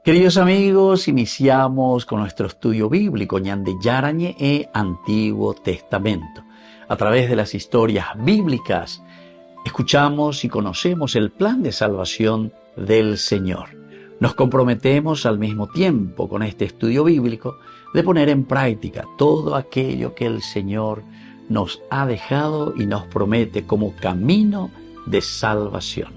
Queridos amigos, iniciamos con nuestro estudio bíblico Ñande Yarañe e Antiguo Testamento. A través de las historias bíblicas escuchamos y conocemos el plan de salvación del Señor. Nos comprometemos al mismo tiempo con este estudio bíblico de poner en práctica todo aquello que el Señor nos ha dejado y nos promete como camino de salvación.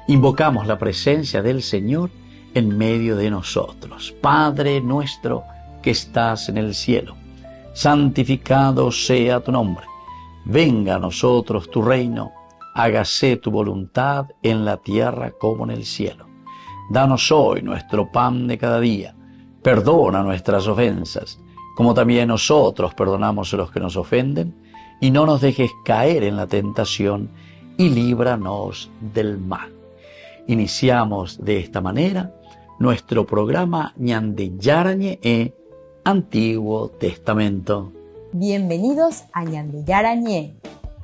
Invocamos la presencia del Señor en medio de nosotros. Padre nuestro que estás en el cielo, santificado sea tu nombre. Venga a nosotros tu reino, hágase tu voluntad en la tierra como en el cielo. Danos hoy nuestro pan de cada día. Perdona nuestras ofensas, como también nosotros perdonamos a los que nos ofenden, y no nos dejes caer en la tentación, y líbranos del mal. Iniciamos de esta manera nuestro programa Ñande Yarañe e Antiguo Testamento. Bienvenidos a Ñande Yarañe,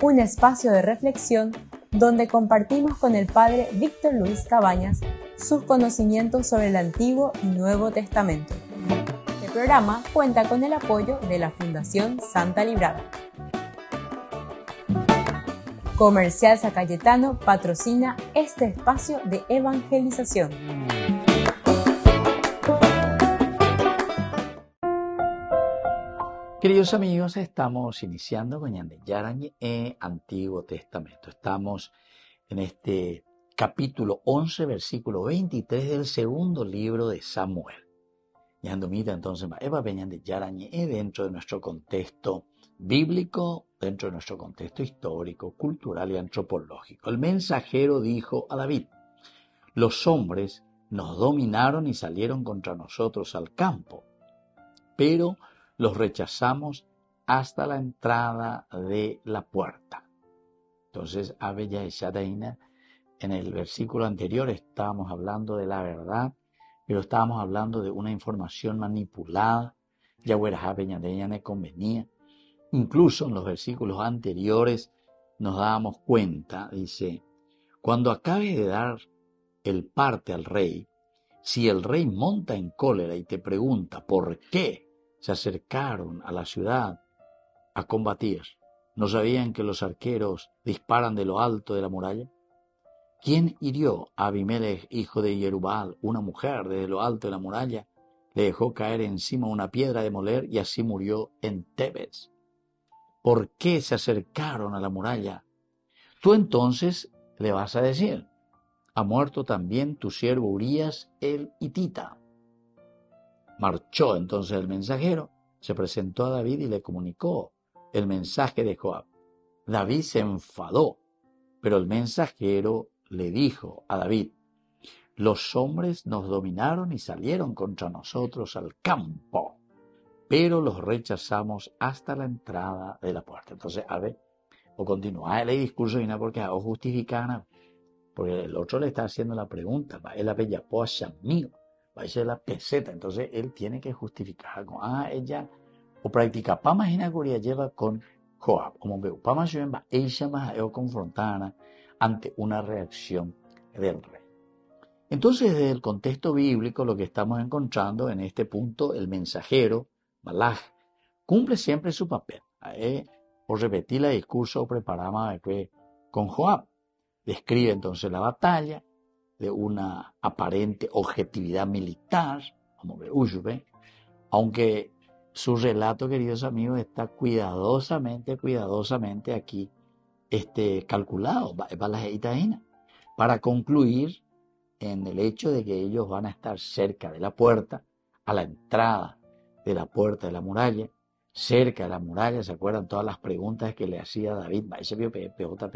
un espacio de reflexión donde compartimos con el Padre Víctor Luis Cabañas sus conocimientos sobre el Antiguo y Nuevo Testamento. Este programa cuenta con el apoyo de la Fundación Santa Librada. Comercial San Cayetano patrocina este espacio de evangelización. Queridos amigos, estamos iniciando con Ñande Yarañe e Antiguo Testamento. Estamos en este capítulo 11, versículo 23 del segundo libro de Samuel. Yandomita entonces Eva Ñande Yarañe dentro de nuestro contexto bíblico, dentro de nuestro contexto histórico, cultural y antropológico. El mensajero dijo a David: los hombres nos dominaron y salieron contra nosotros al campo, pero los rechazamos hasta la entrada de la puerta. Entonces, en el versículo anterior estábamos hablando de la verdad, pero estábamos hablando de una información manipulada. Convenía. Incluso en los versículos anteriores nos dábamos cuenta, dice: cuando acabe de dar el parte al rey, si el rey monta en cólera y te pregunta por qué se acercaron a la ciudad a combatir, ¿no sabían que los arqueros disparan de lo alto de la muralla? ¿Quién hirió a Abimelech, hijo de Jerubbaal, una mujer desde lo alto de la muralla? Le dejó caer encima una piedra de moler y así murió en Tebes. ¿Por qué se acercaron a la muralla? Tú entonces le vas a decir: ha muerto también tu siervo Urías el hitita. Marchó entonces el mensajero, se presentó a David y le comunicó el mensaje de Joab. David se enfadó, pero el mensajero le dijo a David: los hombres nos dominaron y salieron contra nosotros al campo, pero los rechazamos hasta la entrada de la puerta. Entonces, o continúa el discurso y no porque o justifican, porque el otro le está haciendo la pregunta, va él a bella pocha mío, va a ser la peseta, entonces él tiene que justificar con ella o practica pama hinaguria lleva con Joab, como veo pama va ella más confrontada ante una reacción del rey. Entonces, desde el contexto bíblico, lo que estamos encontrando en este punto, el mensajero Malach cumple siempre su papel. Por repetir el discurso preparamos con Joab. Describe entonces la batalla de una aparente objetividad militar, como ve Ushbe, aunque su relato, queridos amigos, está cuidadosamente aquí calculado para concluir en el hecho de que ellos van a estar cerca de la puerta, a la entrada de la puerta de la muralla, cerca de la muralla. ¿Se acuerdan todas las preguntas que le hacía David?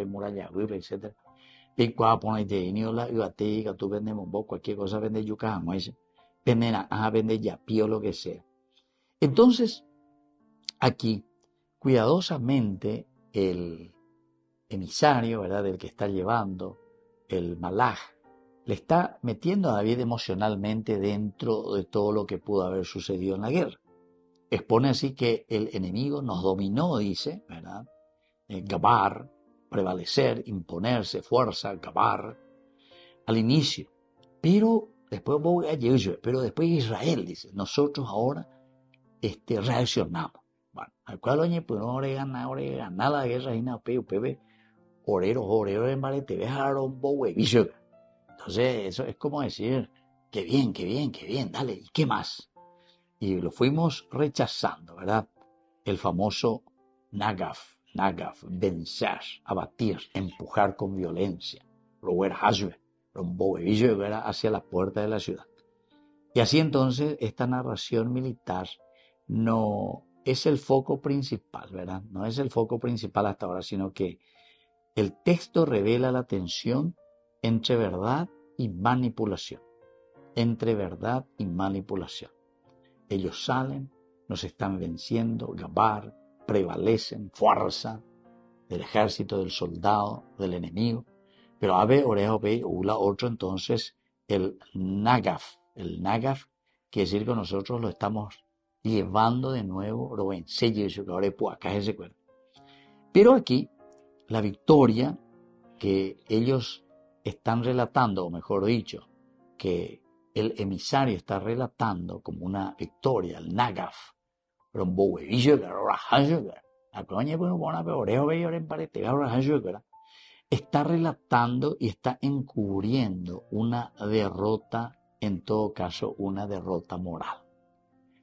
Muralla, etc. Cualquier cosa vende yuca, vende yapí o lo que sea. Entonces, aquí, cuidadosamente, el emisario, ¿verdad?, del que está llevando, el Malach, le está metiendo a David emocionalmente dentro de todo lo que pudo haber sucedido en la guerra. Expone así que el enemigo nos dominó, dice, ¿verdad? Gabar, prevalecer, imponerse, fuerza, gabar, al inicio. Pero Después vos pero después Israel, dice, nosotros ahora reaccionamos. Bueno, al cual oye, pues no ganar la guerra y nada, pepe, orero en Barete, dejaron huevillo. Entonces, eso es como decir, qué bien, dale, ¿y qué más? Y lo fuimos rechazando, ¿verdad? El famoso Nagaf, vencer, abatir, empujar con violencia, hacia la puerta de la ciudad. Y así entonces esta narración militar no es el foco principal, ¿verdad? No es el foco principal hasta ahora, sino que el texto revela la tensión entre verdad y manipulación. Entre verdad y manipulación. Ellos salen, nos están venciendo, Gabar, prevalecen, fuerza del ejército, del soldado, del enemigo. Pero Abe, Orejo, Be, Ula, otro entonces, el Nagaf, quiere decir que nosotros lo estamos llevando de nuevo, pero aquí, la victoria que ellos están relatando, o mejor dicho, que el emisario está relatando como una victoria, el Nagaf, está relatando y está encubriendo una derrota, en todo caso, una derrota moral.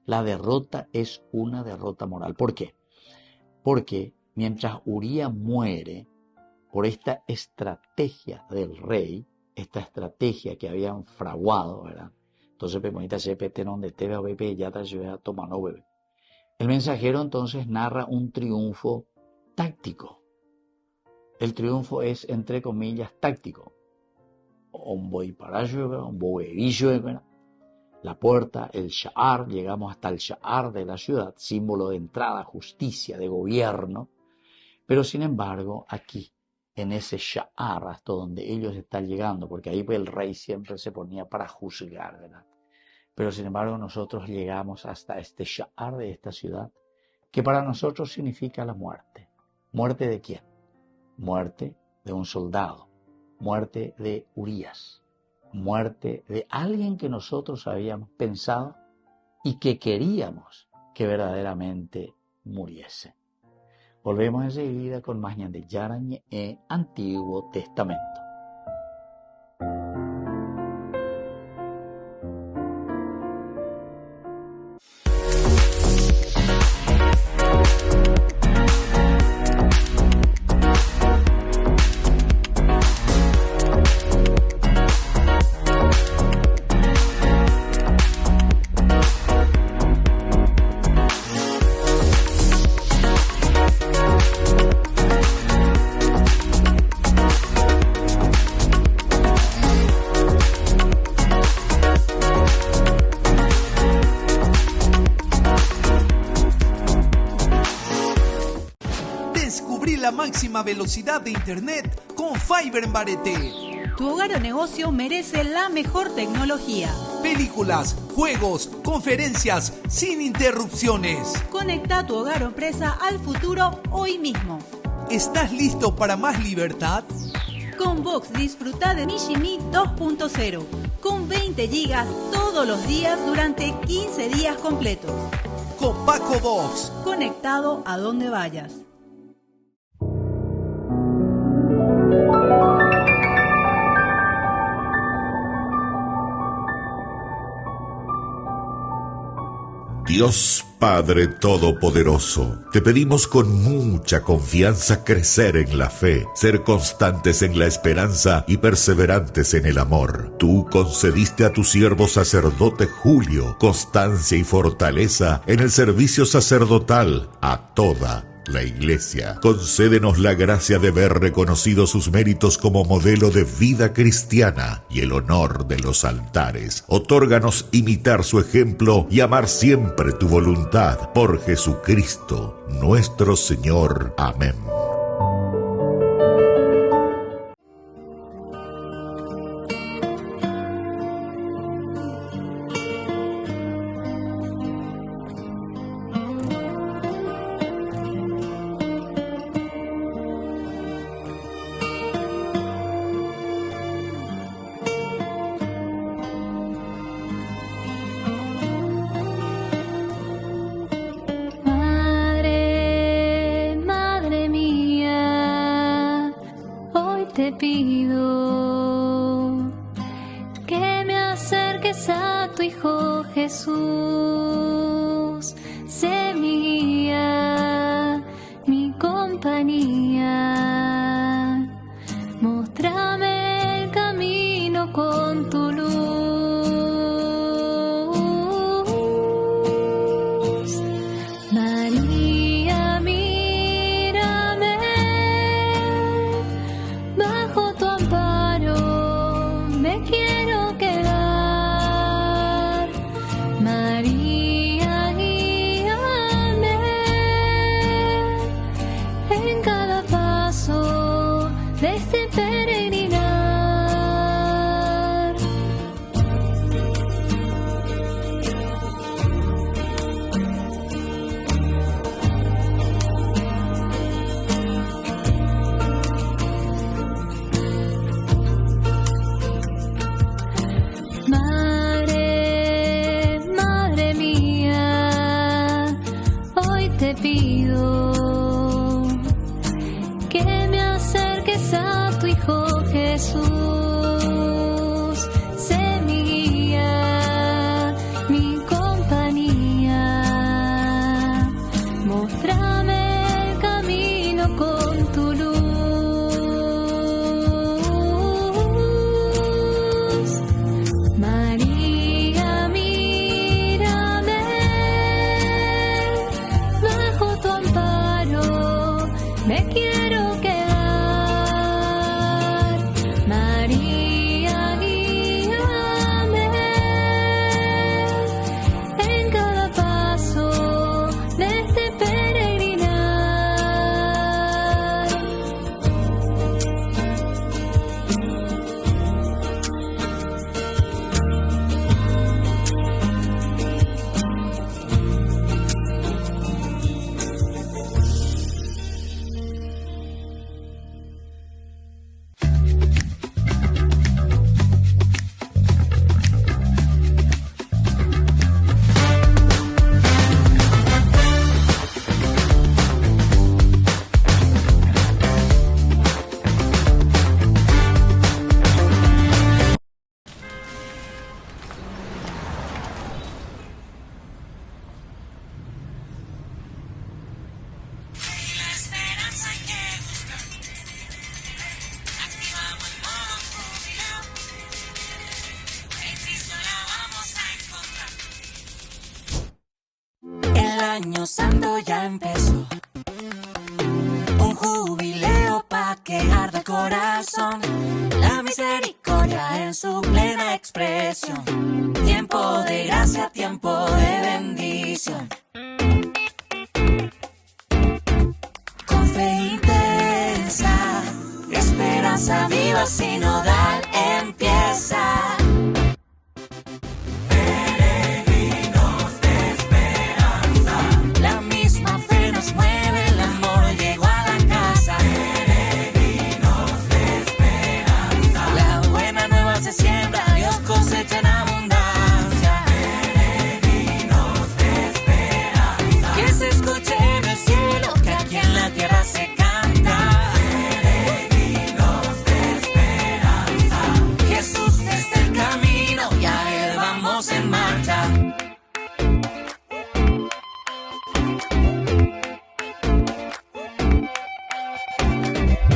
La derrota es una derrota moral. ¿Por qué? Porque mientras Uría muere por esta estrategia del rey, esta estrategia que habían fraguado, ¿verdad? Entonces, el mensajero entonces narra un triunfo táctico. El triunfo es, entre comillas, táctico. La puerta, el Sha'ar, llegamos hasta el Sha'ar de la ciudad, símbolo de entrada, justicia, de gobierno. Pero sin embargo, aquí, en ese Sha'ar, hasta donde ellos están llegando, porque ahí el rey siempre se ponía para juzgar, ¿verdad? Pero sin embargo, nosotros llegamos hasta este Sha'ar de esta ciudad, que para nosotros significa la muerte. ¿Muerte de quién? Muerte de un soldado, muerte de Urías, muerte de alguien que nosotros habíamos pensado y que queríamos que verdaderamente muriese. Volvemos enseguida con más de Yarañe en Antiguo Testamento. La máxima velocidad de internet con Fiber en Barete. Tu hogar o negocio merece la mejor tecnología. Películas, juegos, conferencias sin interrupciones. Conecta tu hogar o empresa al futuro hoy mismo. ¿Estás listo para más libertad? Con Vox disfruta de Mishimi 2.0 con 20 gigas todos los días durante 15 días completos. Con Paco Vox. Conectado a donde vayas. Dios Padre Todopoderoso, te pedimos con mucha confianza crecer en la fe, ser constantes en la esperanza y perseverantes en el amor. Tú concediste a tu siervo sacerdote Julio constancia y fortaleza en el servicio sacerdotal a toda la Iglesia. Concédenos la gracia de ver reconocidos sus méritos como modelo de vida cristiana y el honor de los altares. Otórganos imitar su ejemplo y amar siempre tu voluntad. Por Jesucristo, nuestro Señor. Amén. acerques a tu Hijo Jesús. Sé mi guía, mi compañía. Móstrame el camino con tu luz. María, mírame, bajo tu amparo me quiero quedar. María, guíame en cada paso de este peregrinar. Madre, madre mía, hoy te pido que me acerques a tu Hijo Jesús. Sé mi guía, mi compañía. Móstrame el camino con tu luz. María, mírame, bajo tu amparo me quiero quedar. María, guíame en cada paso de este peregrinar. El año santo ya empezó, un jubileo pa' que arda el corazón, la misericordia en su plena expresión, tiempo de gracia, tiempo de bendición. Con fe intensa, esperanza viva sinodal empieza. La misma fe nos mueve, el amor llegó a la casa. Peregrinos de esperanza. La buena nueva se siembra, Dios cosecha en abundancia. Peregrinos de esperanza. Que se escuche en el cielo, que aquí en la tierra se canta. Peregrinos de esperanza. Jesús es el camino y a él vamos en marcha.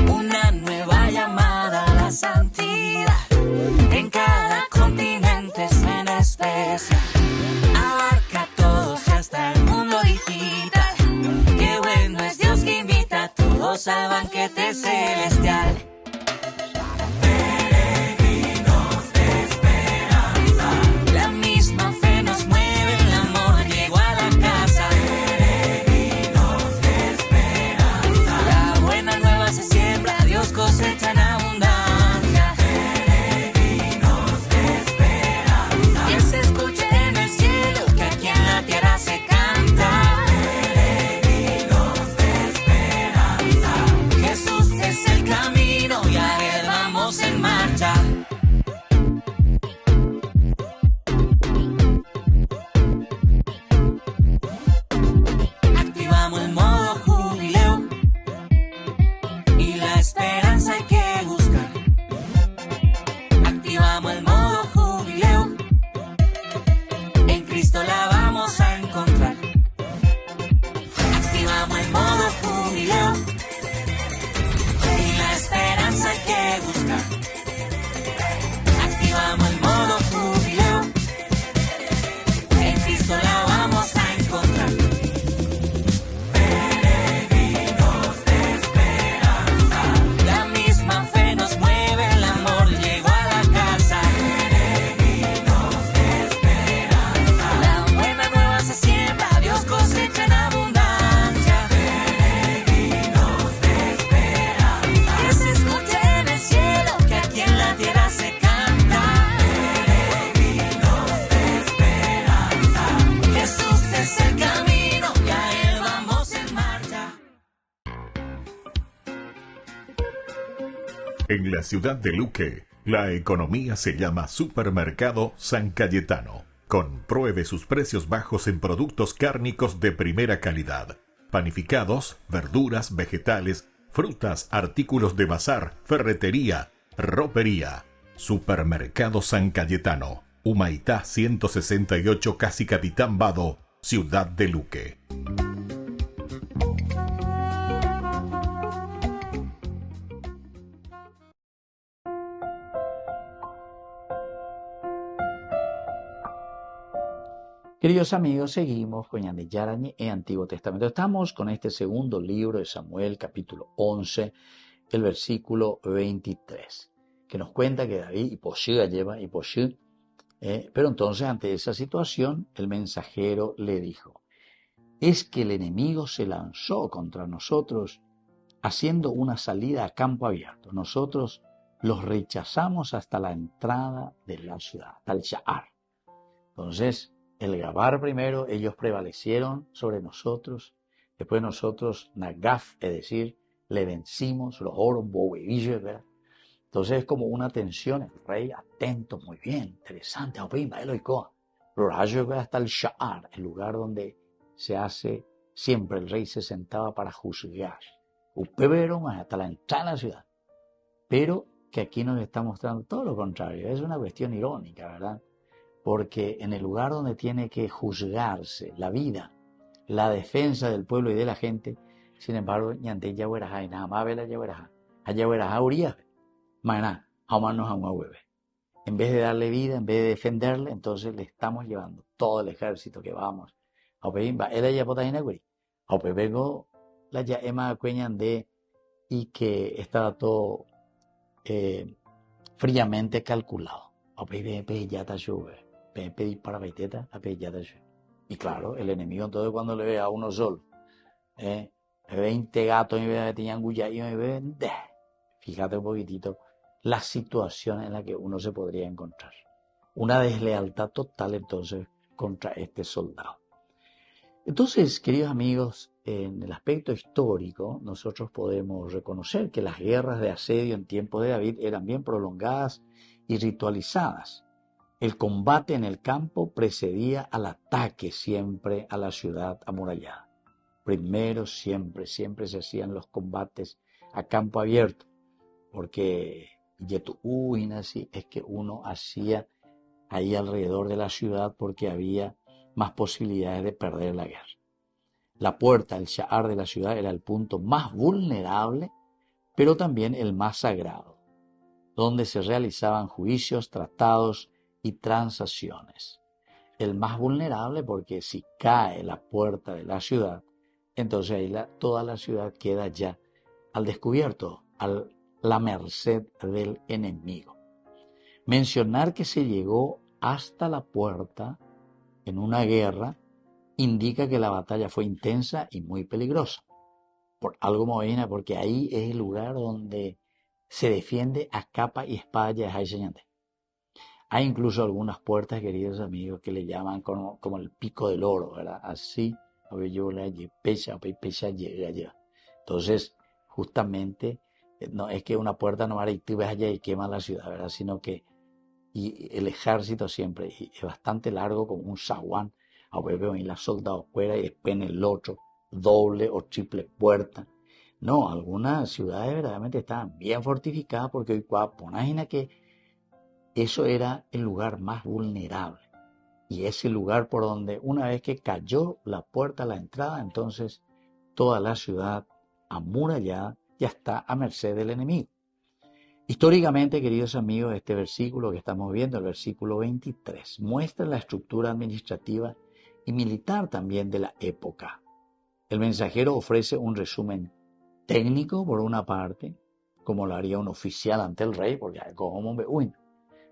Una nueva llamada a la santidad, en cada continente es en especial, abarca a todos y hasta el mundo digital. Qué bueno es Dios que invita a todos al banquete celestial. Peregrinos de esperanza. La misma fe nos mueve, el amor llegó a la casa. Peregrinos de esperanza. La buena nueva se siembra, Dios cosecha en abundancia. Peregrinos de esperanza. Que se escuche en el cielo, que aquí en la tierra se canta. Peregrinos de esperanza. Jesús es el camino. En la ciudad de Luque, la economía se llama Supermercado San Cayetano. Compruebe sus precios bajos en productos cárnicos de primera calidad. Panificados, verduras, vegetales, frutas, artículos de bazar, ferretería, ropería. Supermercado San Cayetano. Humaitá 168, Casi Capitán Vado, ciudad de Luque. Queridos amigos, seguimos con Ñandeyarañe en Antiguo Testamento. Estamos con este segundo libro de Samuel, capítulo 11, el versículo 23, que nos cuenta que David pero entonces ante esa situación el mensajero le dijo, es que el enemigo se lanzó contra nosotros haciendo una salida a campo abierto. Nosotros los rechazamos hasta la entrada de la ciudad, hasta el Sha'ar. Entonces, el Gabar primero, ellos prevalecieron sobre nosotros. Después nosotros, Nagaf, es decir, le vencimos, los oros, bobevillos, ¿verdad? Entonces es como una tensión, el rey atento, muy bien, interesante. Hasta el Sha'ar, el lugar donde se hace, siempre el rey se sentaba para juzgar. Hasta la entrada de la ciudad. Pero que aquí nos está mostrando todo lo contrario. Es una cuestión irónica, ¿verdad? Porque en el lugar donde tiene que juzgarse la vida, la defensa del pueblo y de la gente, sin embargo, ñante yahuerajá y nada más vela yahuerajá. A yahuerajá urías, maná, jamarnos a un hueve. En vez de darle vida, en vez de defenderle, entonces le estamos llevando todo el ejército que vamos. A pedir, va, él ya pota inagüey. A pepego, la ya ema cueñan de, y que estaba todo fríamente calculado. A pedir, ya está llueve. Pedir para Baiteta a pedir. Y claro, el enemigo entonces cuando le ve a uno solo, 20 gatos y me tenían guya y me ven, fíjate un poquitito la situación en la que uno se podría encontrar. Una deslealtad total entonces contra este soldado. Entonces, queridos amigos, en el aspecto histórico, nosotros podemos reconocer que las guerras de asedio en tiempos de David eran bien prolongadas y ritualizadas. El combate en el campo precedía al ataque siempre a la ciudad amurallada. Primero siempre se hacían los combates a campo abierto, porque es que uno hacía ahí alrededor de la ciudad porque había más posibilidades de perder la guerra. La puerta, el Sha'ar de la ciudad, era el punto más vulnerable, pero también el más sagrado, donde se realizaban juicios, tratados y transacciones. El más vulnerable porque si cae la puerta de la ciudad, entonces ahí toda la ciudad queda ya al descubierto, a la merced del enemigo. Mencionar que se llegó hasta la puerta en una guerra indica que la batalla fue intensa y muy peligrosa. Por algo movina, porque ahí es el lugar donde se defiende a capa y espada ya enseñante. Hay incluso algunas puertas, queridos amigos, que le llaman como el pico del oro, ¿verdad? Así, entonces, justamente, no es que una puerta no vaya y allá y quema la ciudad, ¿verdad? Sino que y el ejército siempre es bastante largo, como un zaguán, a ver, y los soldados fuera y después en el otro, doble o triple puerta. No, algunas ciudades verdaderamente estaban bien fortificadas porque hoy imagina que eso era el lugar más vulnerable. Y ese lugar por donde una vez que cayó la puerta a la entrada, entonces toda la ciudad amurallada ya está a merced del enemigo. Históricamente, queridos amigos, este versículo que estamos viendo, el versículo 23, muestra la estructura administrativa y militar también de la época. El mensajero ofrece un resumen técnico por una parte, como lo haría un oficial ante el rey, porque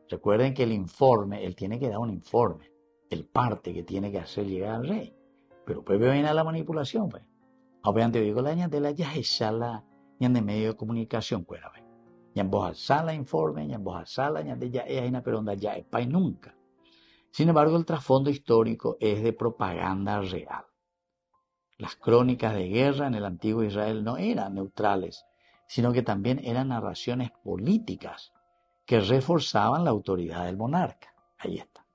recuerden que el informe, él tiene que dar un informe, el parte que tiene que hacer llegar al rey, pero pues viene a la manipulación, pues. Obviamente digo la ñandela ya es la ñande medio de comunicación, cuera, pues. Ya en voz alzada informe, ya en voz alzada ñande ya es una peronda ya es pay nunca. Sin embargo, el trasfondo histórico es de propaganda real. Las crónicas de guerra en el antiguo Israel no eran neutrales, sino que también eran narraciones políticas que reforzaban la autoridad del monarca. Ahí está.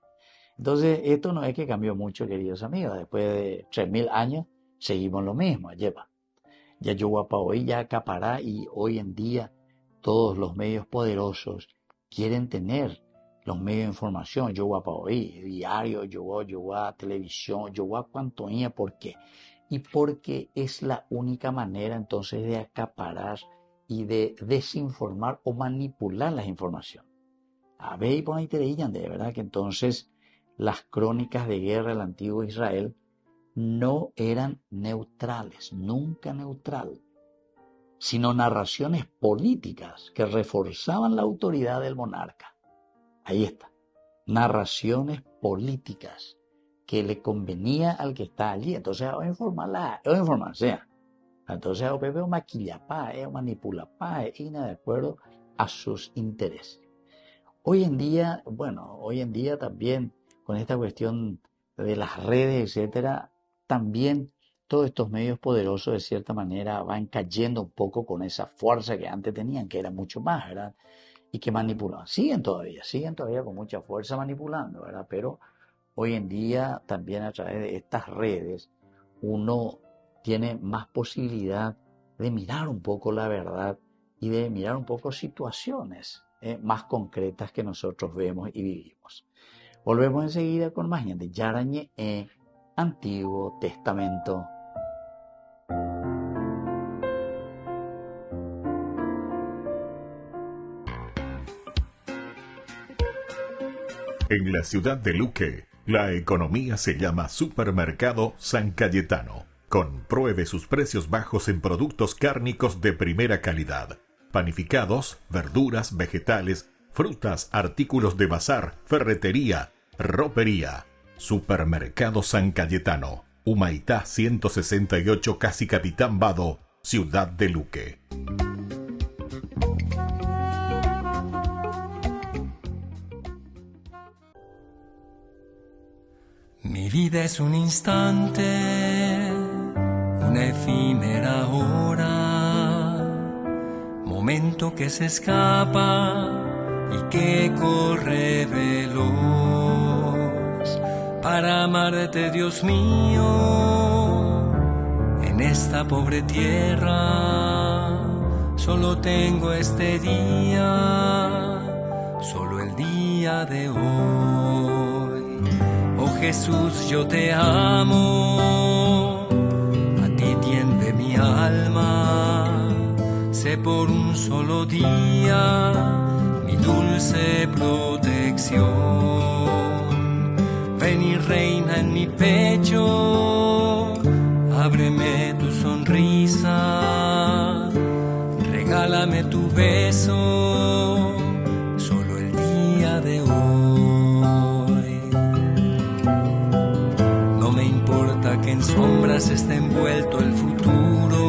Entonces, esto no es que cambió mucho, queridos amigos. Después de 3000 años, seguimos lo mismo. Lleva. Ya hoy ya acapará, y hoy en día todos los medios poderosos quieren tener los medios de información. Hoy, diario, televisión, cuantoía. ¿Por qué? Y porque es la única manera entonces de acaparar y de desinformar o manipular la información. A ver, y por ahí te digan, de verdad que entonces las crónicas de guerra del antiguo Israel no eran neutrales, nunca neutral, sino narraciones políticas que reforzaban la autoridad del monarca. Ahí está, narraciones políticas que le convenía al que está allí. Entonces, voy a informarse. Entonces, voy a maquillar, manipular, y de acuerdo a sus intereses. Hoy en día también, con esta cuestión de las redes, etcétera, también todos estos medios poderosos de cierta manera van cayendo un poco con esa fuerza que antes tenían, que era mucho más, ¿verdad? Y que manipulaban. Siguen todavía con mucha fuerza manipulando, ¿verdad? Pero hoy en día también a través de estas redes uno tiene más posibilidad de mirar un poco la verdad y de mirar un poco situaciones más concretas que nosotros vemos y vivimos. Volvemos enseguida con más de Yarañe en Antiguo Testamento. En la ciudad de Luque, la economía se llama Supermercado San Cayetano. Compruebe sus precios bajos en productos cárnicos de primera calidad. Panificados, verduras, vegetales, frutas, artículos de bazar, ferretería, ropería. Supermercado San Cayetano, Humaitá 168, Casi Capitán Vado, ciudad de Luque. Mi vida es un instante, una efímera hora, momento que se escapa y que corre veloz. Para amarte, Dios mío, en esta pobre tierra, solo tengo este día, solo el día de hoy. Oh Jesús, yo te amo, a ti tiende mi alma, sé por un solo día mi dulce protección. Ven y reina en mi pecho, ábreme tu sonrisa, regálame tu beso, solo el día de hoy. No me importa que en sombras esté envuelto el futuro,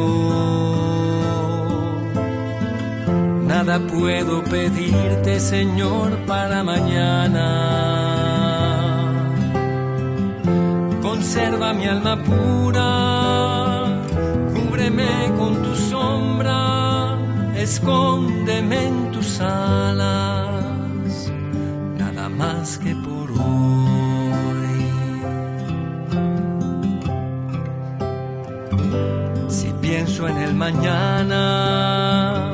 nada puedo pedirte, Señor, para mañana. Conserva mi alma pura, cúbreme con tu sombra, escóndeme en tus alas, nada más que por hoy. Si pienso en el mañana,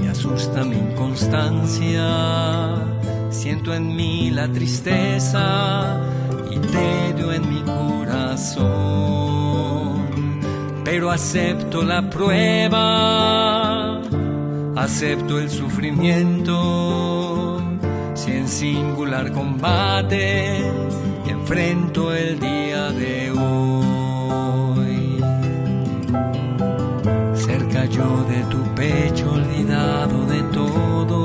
me asusta mi inconstancia, siento en mí la tristeza y tedio en mi corazón, pero acepto la prueba, acepto el sufrimiento, si en singular combate enfrento el día de hoy. Cerca yo de tu pecho, olvidado de todo,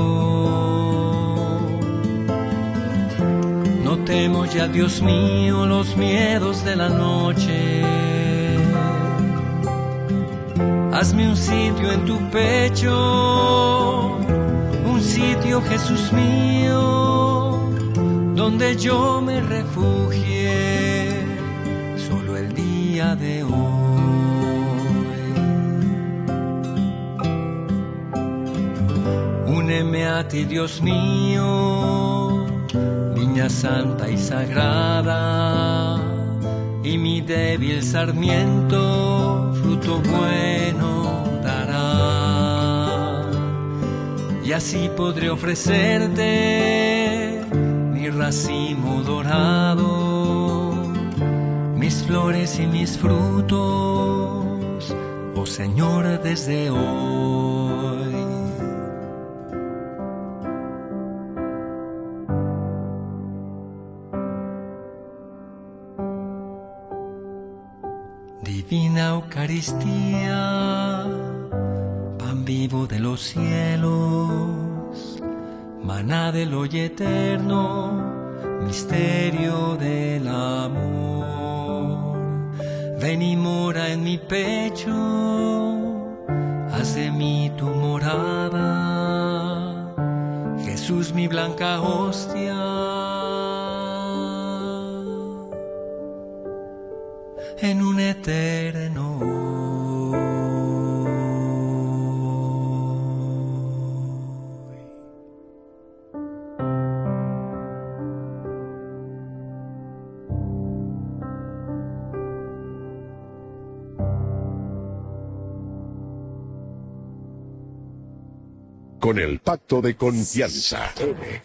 no temo ya, Dios mío, los miedos de la noche. Hazme un sitio en tu pecho, un sitio, Jesús mío, donde yo me refugie, solo el día de hoy. a ti, Dios mío, viña santa y sagrada, y mi débil sarmiento fruto bueno dará. Y así podré ofrecerte mi racimo dorado, mis flores y mis frutos, oh Señor, desde hoy. Divina Eucaristía, pan vivo de los cielos, maná del hoy eterno, misterio del amor. Ven y mora en mi pecho, haz de mí tu morada, Jesús mi blanca hostia, en un eterno hoy. Con el Pacto de Confianza,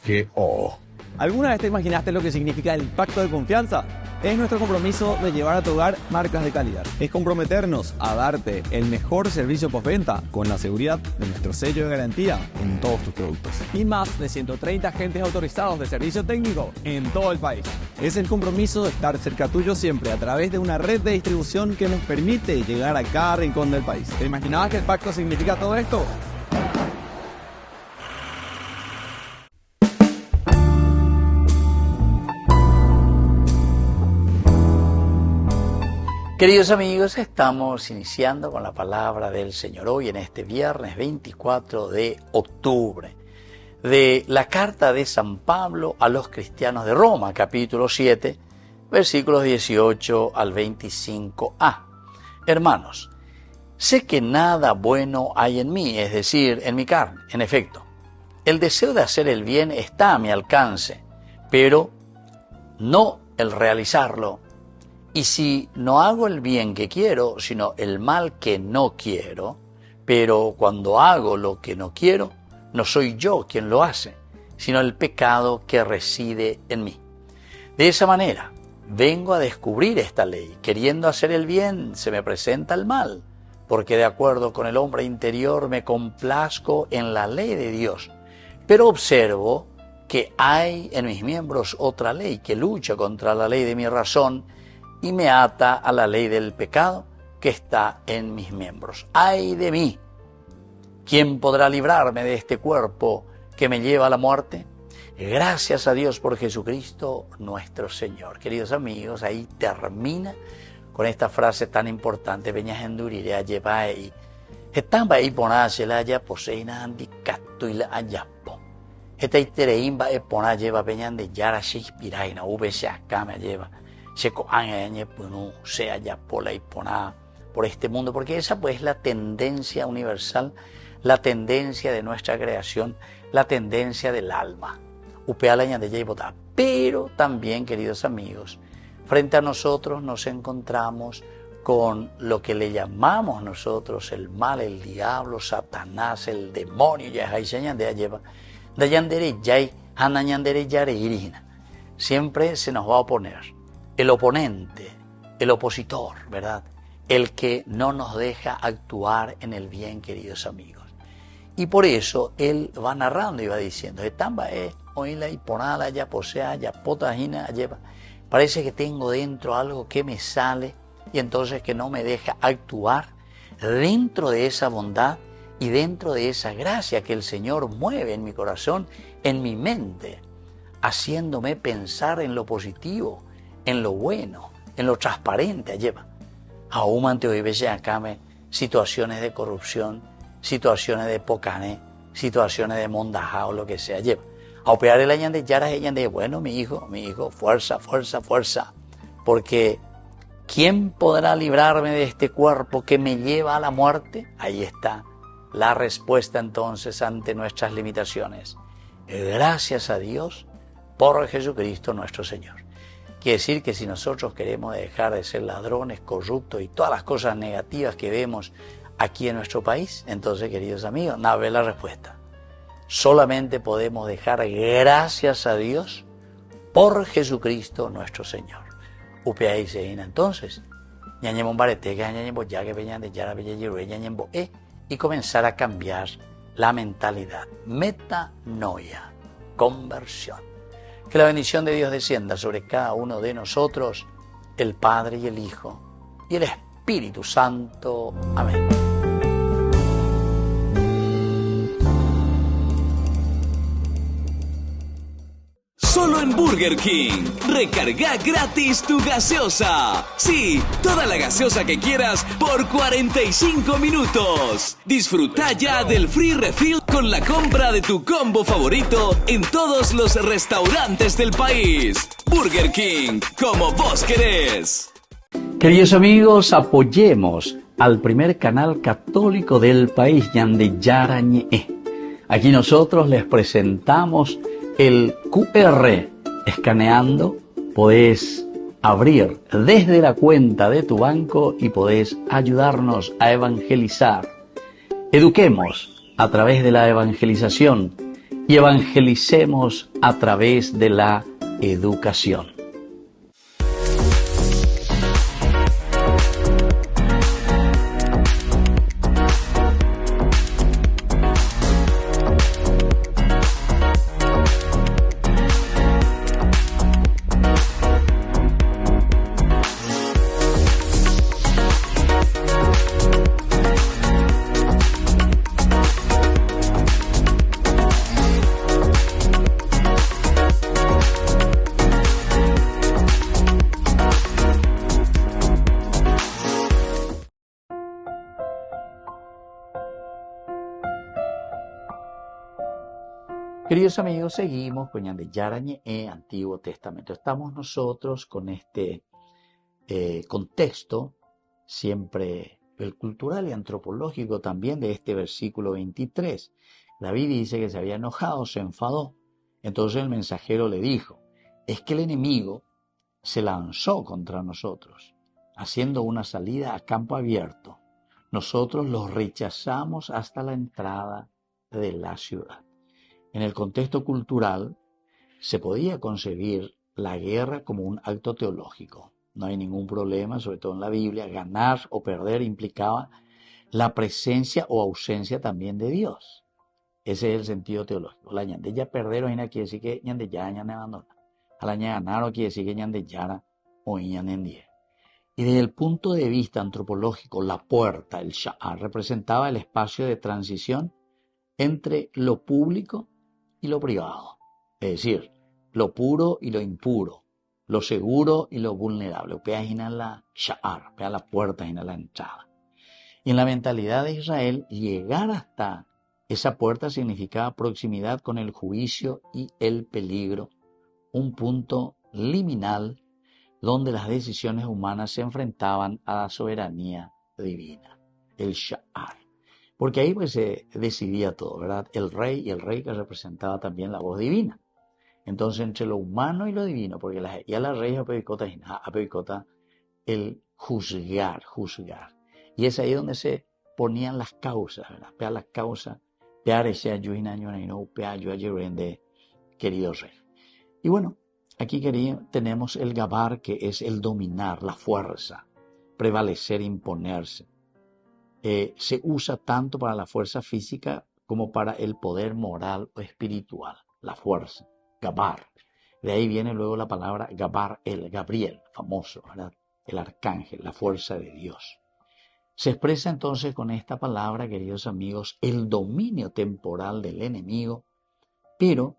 MGO. ¿Alguna vez te imaginaste lo que significa el Pacto de Confianza? Es nuestro compromiso de llevar a tu hogar marcas de calidad. Es comprometernos a darte el mejor servicio postventa con la seguridad de nuestro sello de garantía en todos tus productos. Y más de 130 agentes autorizados de servicio técnico en todo el país. Es el compromiso de estar cerca tuyo siempre a través de una red de distribución que nos permite llegar a cada rincón del país. ¿Te imaginabas que el pacto significa todo esto? Queridos amigos, estamos iniciando con la palabra del Señor hoy en este viernes 24 de octubre de la carta de San Pablo a los cristianos de Roma, capítulo 7, versículos 18 al 25a. Hermanos, sé que nada bueno hay en mí, es decir, en mi carne. En efecto, el deseo de hacer el bien está a mi alcance, pero no el realizarlo. Y si no hago el bien que quiero, sino el mal que no quiero, pero cuando hago lo que no quiero, no soy yo quien lo hace, sino el pecado que reside en mí. De esa manera, vengo a descubrir esta ley. Queriendo hacer el bien, se me presenta el mal, porque de acuerdo con el hombre interior me complazco en la ley de Dios. Pero observo que hay en mis miembros otra ley que lucha contra la ley de mi razón y me ata a la ley del pecado que está en mis miembros. ¡Ay de mí! ¿Quién podrá librarme de este cuerpo que me lleva a la muerte? Gracias a Dios por Jesucristo nuestro Señor. Queridos amigos, ahí termina con esta frase tan importante. Peñas endurire lleva ahí. Están ahí ponache la ya poseina andicato y la ayapo. Esta itereimba es ponar lleva peñan de yara shikpiraina ube se acá me lleva. Sea ya por este mundo, porque esa pues es la tendencia universal, la tendencia de nuestra creación, la tendencia del alma. Pero también, queridos amigos, frente a nosotros nos encontramos con lo que le llamamos nosotros el mal, el diablo, Satanás, el demonio. Siempre se nos va a oponer. El oponente, el opositor, ¿verdad? El que no nos deja actuar en el bien, queridos amigos. Y por eso él va narrando y va diciendo, parece que tengo dentro algo que me sale y entonces que no me deja actuar dentro de esa bondad y dentro de esa gracia que el Señor mueve en mi corazón, en mi mente, haciéndome pensar en lo positivo, en lo bueno, en lo transparente, lleva. Aún ante hoy veces acá situaciones de corrupción, situaciones de pocané, situaciones de mondajá o lo que sea, lleva. A operar el año de yaras, ella de bueno, mi hijo, fuerza, fuerza, fuerza, porque ¿quién podrá librarme de este cuerpo que me lleva a la muerte? Ahí está la respuesta entonces ante nuestras limitaciones. Gracias a Dios por Jesucristo nuestro Señor. Quiere decir que si nosotros queremos dejar de ser ladrones, corruptos y todas las cosas negativas que vemos aquí en nuestro país, entonces, queridos amigos, nada, ve la respuesta. Solamente podemos dejar gracias a Dios por Jesucristo nuestro Señor. Upea dice, entonces, y comenzar a cambiar la mentalidad. Metanoia, conversión. Que la bendición de Dios descienda sobre cada uno de nosotros, el Padre y el Hijo y el Espíritu Santo. Amén. Solo en Burger King. Recarga gratis tu gaseosa. Sí, toda la gaseosa que quieras por 45 minutos. Disfruta ya del free refill con la compra de tu combo favorito en todos los restaurantes del país. Burger King, como vos querés. Queridos amigos, apoyemos al primer canal católico del país, Ñande Yarañe. Aquí nosotros les presentamos el QR. Escaneando podés abrir desde la cuenta de tu banco y podés ayudarnos a evangelizar. Eduquemos a través de la evangelización y evangelicemos a través de la educación. Queridos amigos, seguimos con Ñande Yarañe, Antiguo Testamento. Estamos nosotros con este contexto, siempre el cultural y antropológico también de este versículo 23. David dice que se había enojado, se enfadó. Entonces el mensajero le dijo, es que el enemigo se lanzó contra nosotros, haciendo una salida a campo abierto. Nosotros los rechazamos hasta la entrada de la ciudad. En el contexto cultural, se podía concebir la guerra como un acto teológico. No hay ningún problema, sobre todo en la Biblia. Ganar o perder implicaba la presencia o ausencia también de Dios. Ese es el sentido teológico. La ñande ya perder o quiere decir que ñande ya ñande abandona. A la ñande ganar o quiere decir que ñande yara o ñande endie. Y desde el punto de vista antropológico, la puerta, el sha'ar, representaba el espacio de transición entre lo público y lo privado, es decir, lo puro y lo impuro, lo seguro y lo vulnerable. Pea la sha'ar, pea la puerta, la entrada. Y en la mentalidad de Israel, llegar hasta esa puerta significaba proximidad con el juicio y el peligro, un punto liminal donde las decisiones humanas se enfrentaban a la soberanía divina, el sha'ar. Porque ahí pues se decidía todo, ¿verdad? El rey que representaba también la voz divina. Entonces, entre lo humano y lo divino, porque ya la rey apevicota el juzgar. Y es ahí donde se ponían las causas, ¿verdad? Pea las causas, pea querido rey. Y bueno, aquí tenemos el gabar, que es el dominar, la fuerza, prevalecer, imponerse. Se usa tanto para la fuerza física como para el poder moral o espiritual, la fuerza, gabar. De ahí viene luego la palabra gabar, el Gabriel, famoso, ¿verdad? El arcángel, la fuerza de Dios. Se expresa entonces con esta palabra, queridos amigos, el dominio temporal del enemigo, pero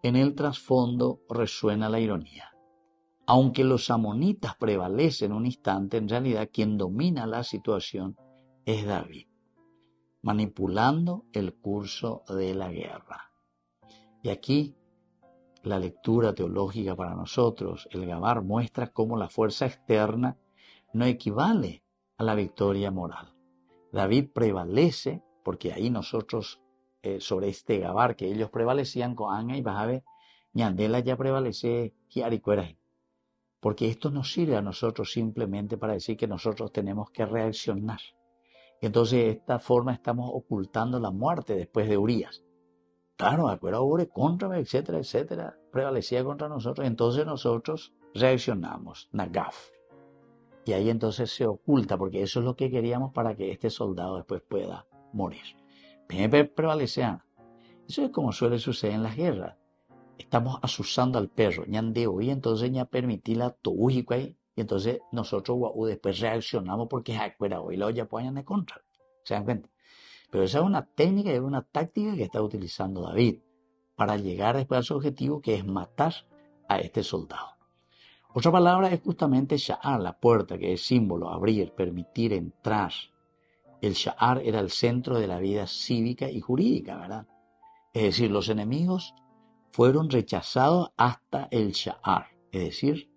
en el trasfondo resuena la ironía. Aunque los amonitas prevalecen un instante, en realidad quien domina la situación es David, manipulando el curso de la guerra. Y aquí la lectura teológica para nosotros, el gabar, muestra cómo la fuerza externa no equivale a la victoria moral. David prevalece porque ahí nosotros, sobre este gabar que ellos prevalecían con Anga y Bajabe, Ñandela ya prevalece Hiaricuera. Porque esto nos sirve a nosotros simplemente para decir que nosotros tenemos que reaccionar. Entonces, de esta forma estamos ocultando la muerte después de Urias. Claro, acuerdo, Ure contra, etcétera, etcétera, prevalecía contra nosotros. Entonces nosotros reaccionamos, Nagaf. Y ahí entonces se oculta, porque eso es lo que queríamos para que este soldado después pueda morir. Prevalecían. Eso es como suele suceder en las guerras. Estamos asusando al perro, ñandeo, y entonces ya permití la toujicay, y entonces nosotros después reaccionamos porque acuerdo, hoy la olla pueden de contra. ¿Se dan cuenta? Pero esa es una técnica y es una táctica que está utilizando David para llegar después a su objetivo, que es matar a este soldado. Otra palabra es justamente Sha'ar, la puerta, que es símbolo, abrir, permitir entrar. El Sha'ar era el centro de la vida cívica y jurídica, ¿verdad? Es decir, los enemigos fueron rechazados hasta el Sha'ar, es decir,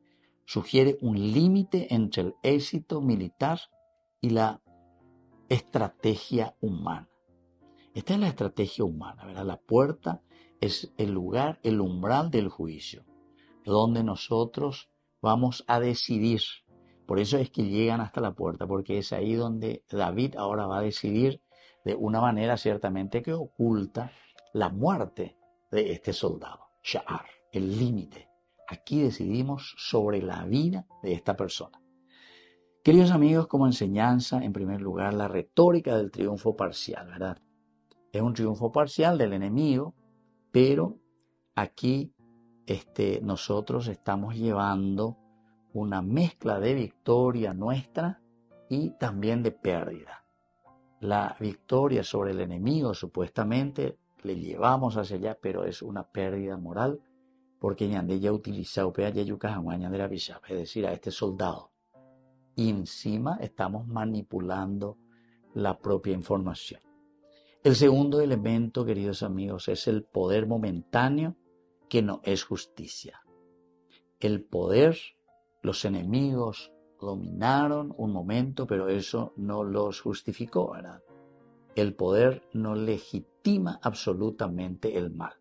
sugiere un límite entre el éxito militar y la estrategia humana. Esta es la estrategia humana, ¿verdad? La puerta es el lugar, el umbral del juicio, donde nosotros vamos a decidir. Por eso es que llegan hasta la puerta, porque es ahí donde David ahora va a decidir de una manera ciertamente que oculta la muerte de este soldado. Sha'ar, el límite. Aquí decidimos sobre la vida de esta persona. Queridos amigos, como enseñanza, en primer lugar, la retórica del triunfo parcial, ¿verdad? Es un triunfo parcial del enemigo, pero aquí nosotros estamos llevando una mezcla de victoria nuestra y también de pérdida. La victoria sobre el enemigo supuestamente le llevamos hacia allá, pero es una pérdida moral, porque Ñande ya utilizado es decir, a este soldado. Y encima estamos manipulando la propia información. El segundo elemento, queridos amigos, es el poder momentáneo que no es justicia. El poder, los enemigos dominaron un momento, pero eso no los justificó, ¿verdad? El poder no legitima absolutamente el mal.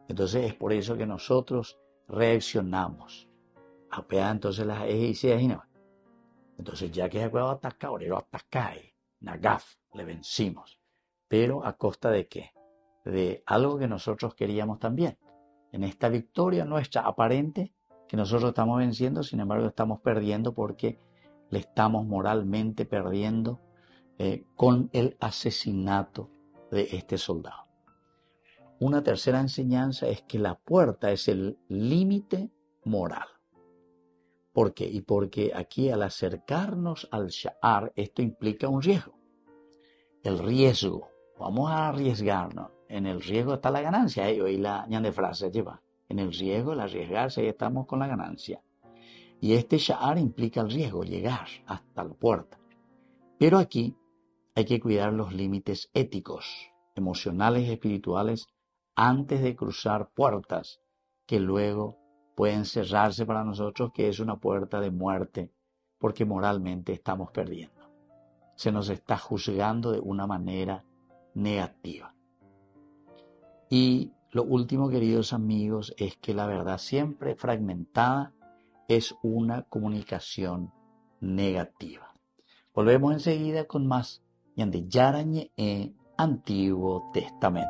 Entonces es por eso que nosotros reaccionamos. Entonces las ejes y entonces ya que se atacar, orero atacar, Nagaf, le vencimos. Pero ¿a costa de qué? De algo que nosotros queríamos también. En esta victoria nuestra aparente, que nosotros estamos venciendo, sin embargo estamos perdiendo porque le estamos moralmente perdiendo con el asesinato de este soldado. Una tercera enseñanza es que la puerta es el límite moral. ¿Por qué? Y porque aquí al acercarnos al Sha'ar, esto implica un riesgo. El riesgo, vamos a arriesgarnos. En el riesgo está la ganancia. Hoy la ñande frase lleva. En el riesgo, el arriesgarse, ahí estamos con la ganancia. Y este Sha'ar implica el riesgo, llegar hasta la puerta. Pero aquí hay que cuidar los límites éticos, emocionales y espirituales antes de cruzar puertas que luego pueden cerrarse para nosotros, que es una puerta de muerte, porque moralmente estamos perdiendo. Se nos está juzgando de una manera negativa. Y lo último, queridos amigos, es que la verdad siempre fragmentada es una comunicación negativa. Volvemos enseguida con más Ñande Yarañe en Antiguo Testamento.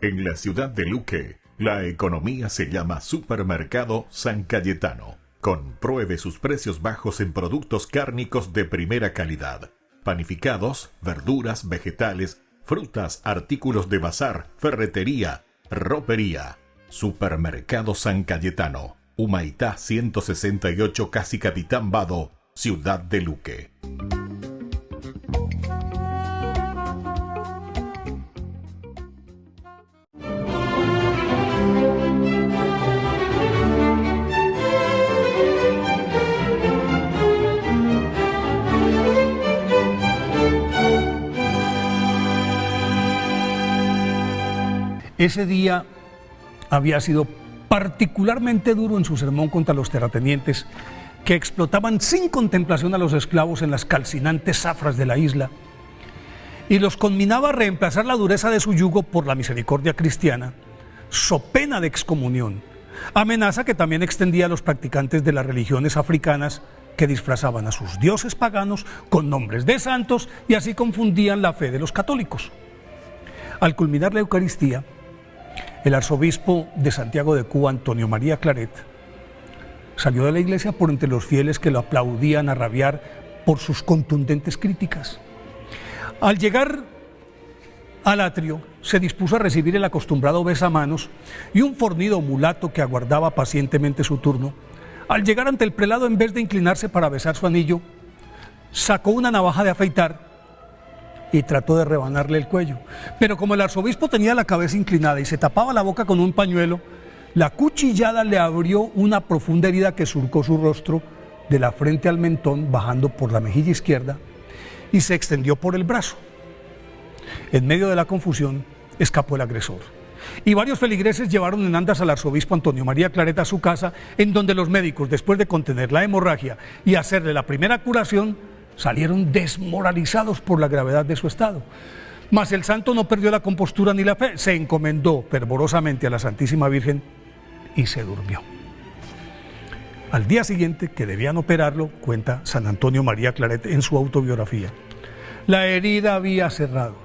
En la ciudad de Luque, la economía se llama Supermercado San Cayetano. Compruebe sus precios bajos en productos cárnicos de primera calidad. Panificados, verduras, vegetales, frutas, artículos de bazar, ferretería, ropería. Supermercado San Cayetano. Humaitá 168, Casi Capitán Vado, ciudad de Luque. Ese día había sido particularmente duro en su sermón contra los terratenientes que explotaban sin contemplación a los esclavos en las calcinantes zafras de la isla, y los conminaba a reemplazar la dureza de su yugo por la misericordia cristiana, so pena de excomunión, amenaza que también extendía a los practicantes de las religiones africanas que disfrazaban a sus dioses paganos con nombres de santos y así confundían la fe de los católicos. Al culminar la Eucaristía, el arzobispo de Santiago de Cuba, Antonio María Claret, salió de la iglesia por entre los fieles que lo aplaudían a rabiar por sus contundentes críticas. Al llegar al atrio, se dispuso a recibir el acostumbrado besamanos y un fornido mulato que aguardaba pacientemente su turno. Al llegar ante el prelado, en vez de inclinarse para besar su anillo, sacó una navaja de afeitar y trató de rebanarle el cuello. Pero como el arzobispo tenía la cabeza inclinada y se tapaba la boca con un pañuelo, la cuchillada le abrió una profunda herida que surcó su rostro de la frente al mentón, bajando por la mejilla izquierda, y se extendió por el brazo. En medio de la confusión, escapó el agresor. Y varios feligreses llevaron en andas al arzobispo Antonio María Claret a su casa, en donde los médicos, después de contener la hemorragia y hacerle la primera curación, salieron desmoralizados por la gravedad de su estado. Mas el santo no perdió la compostura ni la fe, se encomendó fervorosamente a la Santísima Virgen y se durmió. Al día siguiente, que debían operarlo, cuenta San Antonio María Claret en su autobiografía, la herida había cerrado,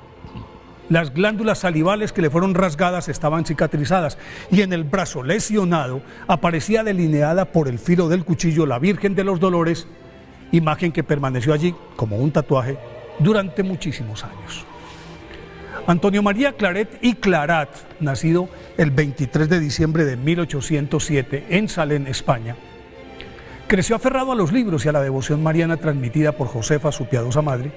las glándulas salivales que le fueron rasgadas estaban cicatrizadas y en el brazo lesionado aparecía delineada por el filo del cuchillo la Virgen de los Dolores, imagen que permaneció allí como un tatuaje durante muchísimos años. Antonio María Claret y Clarat, nacido el 23 de diciembre de 1807 en Salén, España, creció aferrado a los libros y a la devoción mariana transmitida por Josefa, su piadosa madre,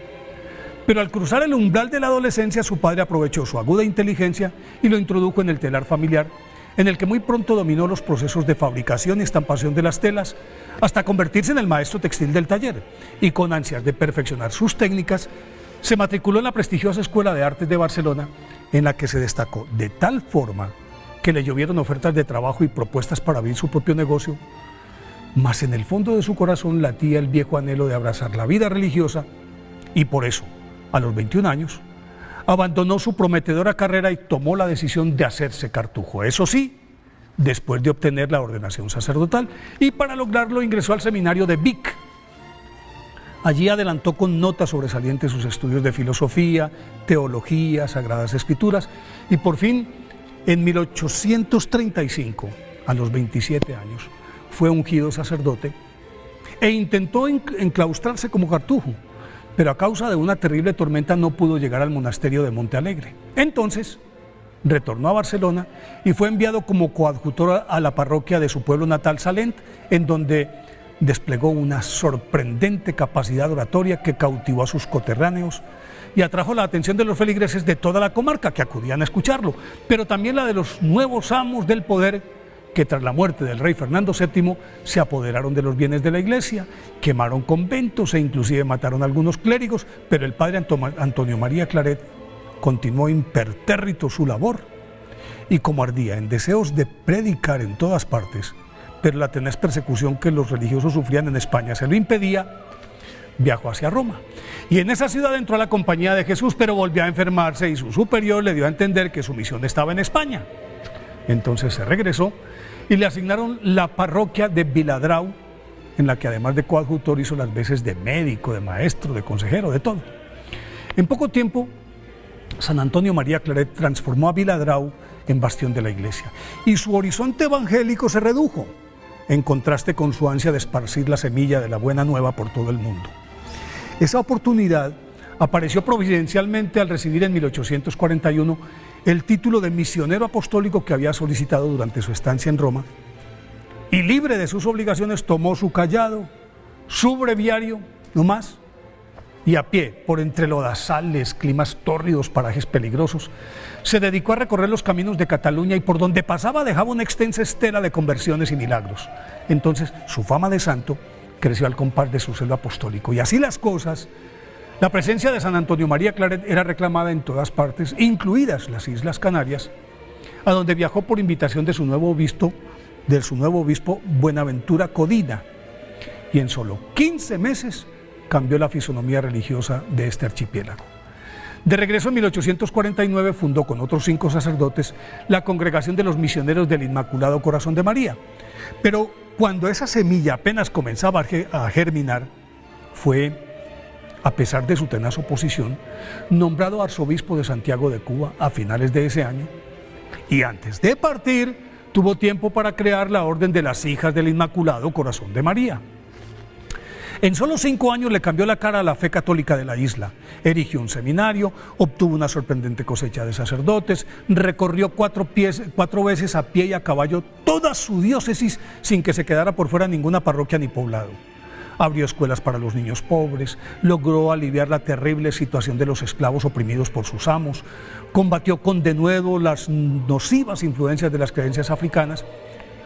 pero al cruzar el umbral de la adolescencia, su padre aprovechó su aguda inteligencia y lo introdujo en el telar familiar, en el que muy pronto dominó los procesos de fabricación y estampación de las telas, hasta convertirse en el maestro textil del taller, y con ansias de perfeccionar sus técnicas, se matriculó en la prestigiosa Escuela de Artes de Barcelona, en la que se destacó de tal forma que le llovieron ofertas de trabajo y propuestas para abrir su propio negocio, mas en el fondo de su corazón latía el viejo anhelo de abrazar la vida religiosa y por eso, a los 21 años, abandonó su prometedora carrera y tomó la decisión de hacerse cartujo. Eso sí, después de obtener la ordenación sacerdotal, y para lograrlo ingresó al seminario de Vic. Allí adelantó con notas sobresalientes sus estudios de filosofía, teología, sagradas escrituras, y por fin, en 1835, a los 27 años, fue ungido sacerdote e intentó enclaustrarse como cartujo, pero a causa de una terrible tormenta no pudo llegar al monasterio de Monte Alegre. Entonces retornó a Barcelona y fue enviado como coadjutor a la parroquia de su pueblo natal, Salent, en donde desplegó una sorprendente capacidad oratoria que cautivó a sus coterráneos y atrajo la atención de los feligreses de toda la comarca que acudían a escucharlo, pero también la de los nuevos amos del poder que tras la muerte del rey Fernando VII se apoderaron de los bienes de la iglesia, quemaron conventos e inclusive mataron a algunos clérigos, pero el padre Antonio María Claret continuó impertérrito su labor y como ardía en deseos de predicar en todas partes, pero la tenaz persecución que los religiosos sufrían en España se lo impedía, viajó hacia Roma y en esa ciudad entró a la Compañía de Jesús, pero volvió a enfermarse y su superior le dio a entender que su misión estaba en España. Entonces se regresó y le asignaron la parroquia de Viladrau, en la que además de coadjutor hizo las veces de médico, de maestro, de consejero, de todo. En poco tiempo, San Antonio María Claret transformó a Viladrau en bastión de la iglesia y su horizonte evangélico se redujo, en contraste con su ansia de esparcir la semilla de la buena nueva por todo el mundo. Esa oportunidad apareció providencialmente al recibir en 1841 el título de misionero apostólico que había solicitado durante su estancia en Roma, y libre de sus obligaciones tomó su cayado, su breviario, no más, y a pie, por entre lodazales, climas tórridos, parajes peligrosos, se dedicó a recorrer los caminos de Cataluña y por donde pasaba dejaba una extensa estela de conversiones y milagros. Entonces su fama de santo creció al compás de su celo apostólico, y así las cosas, la presencia de San Antonio María Claret era reclamada en todas partes, incluidas las Islas Canarias, a donde viajó por invitación de su nuevo obispo de su nuevo obispo Buenaventura Codina, y en solo 15 meses cambió la fisonomía religiosa de este archipiélago. De regreso en 1849 fundó con otros 5 sacerdotes la Congregación de los Misioneros del Inmaculado Corazón de María. Pero cuando esa semilla apenas comenzaba a germinar, fue, a pesar de su tenaz oposición, nombrado arzobispo de Santiago de Cuba a finales de ese año. Y antes de partir, tuvo tiempo para crear la Orden de las Hijas del Inmaculado Corazón de María. En solo 5 años le cambió la cara a la fe católica de la isla, erigió un seminario, obtuvo una sorprendente cosecha de sacerdotes, recorrió 4 veces a pie y a caballo toda su diócesis sin que se quedara por fuera ninguna parroquia ni poblado. Abrió escuelas para los niños pobres, logró aliviar la terrible situación de los esclavos oprimidos por sus amos, combatió con denuedo las nocivas influencias de las creencias africanas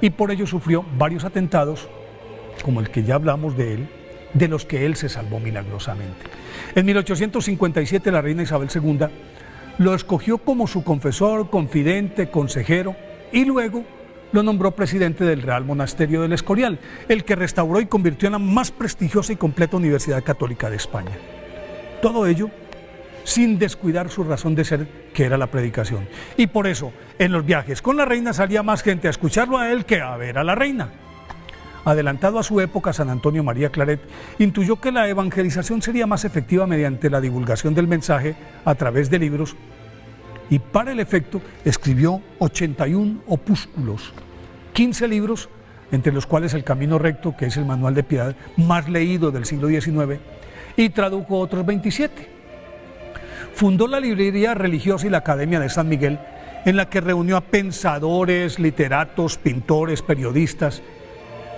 y por ello sufrió varios atentados, como el que ya hablamos de él, de los que él se salvó milagrosamente. En 1857 la reina Isabel II lo escogió como su confesor, confidente, consejero y luego lo nombró presidente del Real Monasterio del Escorial, el que restauró y convirtió en la más prestigiosa y completa universidad católica de España. Todo ello sin descuidar su razón de ser, que era la predicación. Y por eso, en los viajes con la reina salía más gente a escucharlo a él que a ver a la reina. Adelantado a su época, San Antonio María Claret intuyó que la evangelización sería más efectiva mediante la divulgación del mensaje a través de libros y para el efecto escribió 81 opúsculos, 15 libros, entre los cuales El Camino Recto, que es el manual de piedad más leído del siglo XIX, y tradujo otros 27. Fundó la librería religiosa y la Academia de San Miguel, en la que reunió a pensadores, literatos, pintores, periodistas,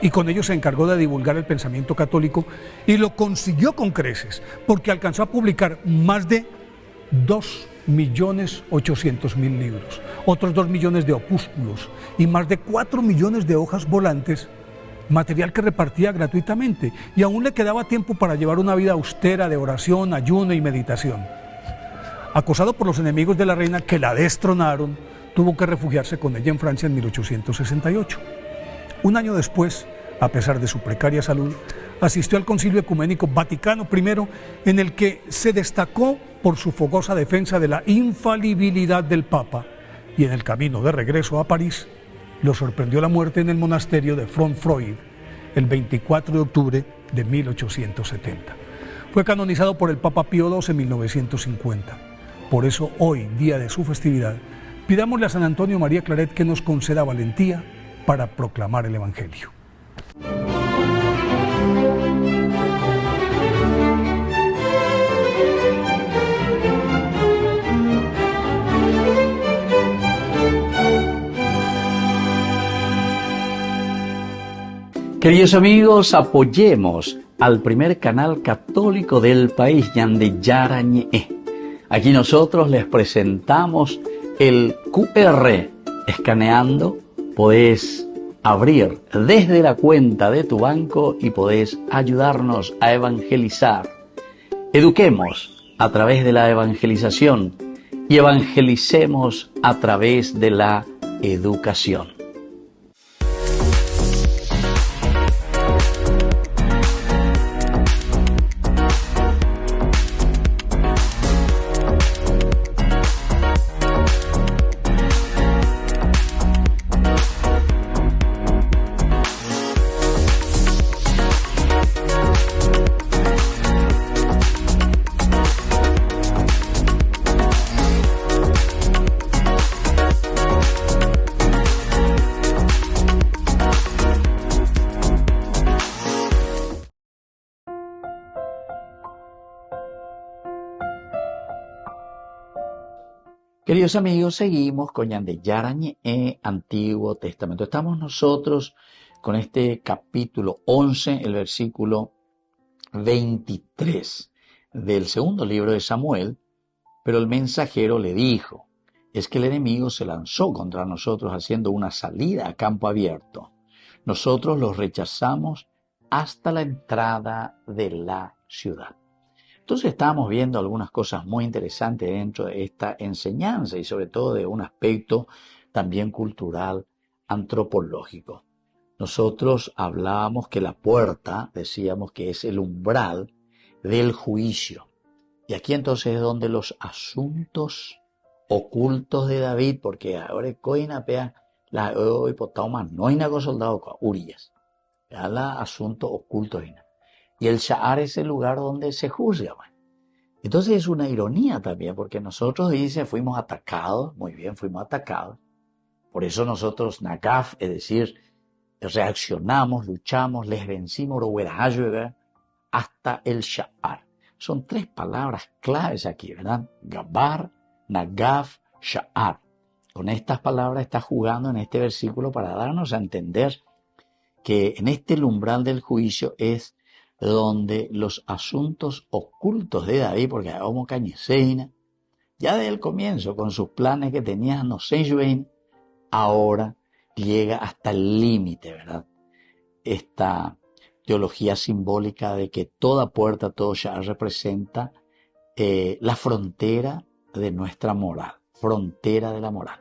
y con ello se encargó de divulgar el pensamiento católico y lo consiguió con creces, porque alcanzó a publicar más de 2.800.000 libros, otros 2 millones de opúsculos y más de 4 millones de hojas volantes, material que repartía gratuitamente, y aún le quedaba tiempo para llevar una vida austera de oración, ayuno y meditación. Acosado por los enemigos de la reina que la destronaron, tuvo que refugiarse con ella en Francia en 1868. Un año después, a pesar de su precaria salud, asistió al Concilio Ecuménico Vaticano I, en el que se destacó por su fogosa defensa de la infalibilidad del Papa, y en el camino de regreso a París, lo sorprendió la muerte en el monasterio de Front-Freud el 24 de octubre de 1870. Fue canonizado por el Papa Pío II en 1950. Por eso hoy, día de su festividad, pidámosle a San Antonio María Claret que nos conceda valentía para proclamar el Evangelio. Queridos amigos, apoyemos al primer canal católico del país, Ñande Yarañe. Aquí nosotros les presentamos el QR. Escaneando, podés abrir desde la cuenta de tu banco y podés ayudarnos a evangelizar. Eduquemos a través de la evangelización y evangelicemos a través de la educación. Queridos amigos, seguimos con Ñande Yarañe, Antiguo Testamento. Estamos nosotros con este capítulo 11, el versículo 23 del segundo libro de Samuel. Pero el mensajero le dijo, es que el enemigo se lanzó contra nosotros haciendo una salida a campo abierto. Nosotros los rechazamos hasta la entrada de la ciudad. Entonces estábamos viendo algunas cosas muy interesantes dentro de esta enseñanza y sobre todo de un aspecto también cultural, antropológico. nosotros hablábamos que la puerta, decíamos que es el umbral del juicio. Y aquí entonces es donde los asuntos ocultos de David, porque ahora coina pea la hipotoma no hay nada soldado con Urias, ya la asunto oculto y el Sha'ar es el lugar donde se juzga. Bueno. Entonces es una ironía también, porque nosotros dice fuimos atacados, muy bien, fuimos atacados. Por eso nosotros Nagaf, es decir, reaccionamos, luchamos, les vencimos hasta el Sha'ar. Son tres palabras claves aquí, ¿verdad? Gabar, Nagaf, Sha'ar. Con estas palabras está jugando en este versículo para darnos a entender que en este umbral del juicio es donde los asuntos ocultos de David, porque Homo Cañeseina, ya desde el comienzo, con sus planes que tenía, no sé, ahora llega hasta el límite, ¿verdad? Esta teología simbólica de que toda puerta, todo Sha'ar representa la frontera de nuestra moral, frontera de la moral.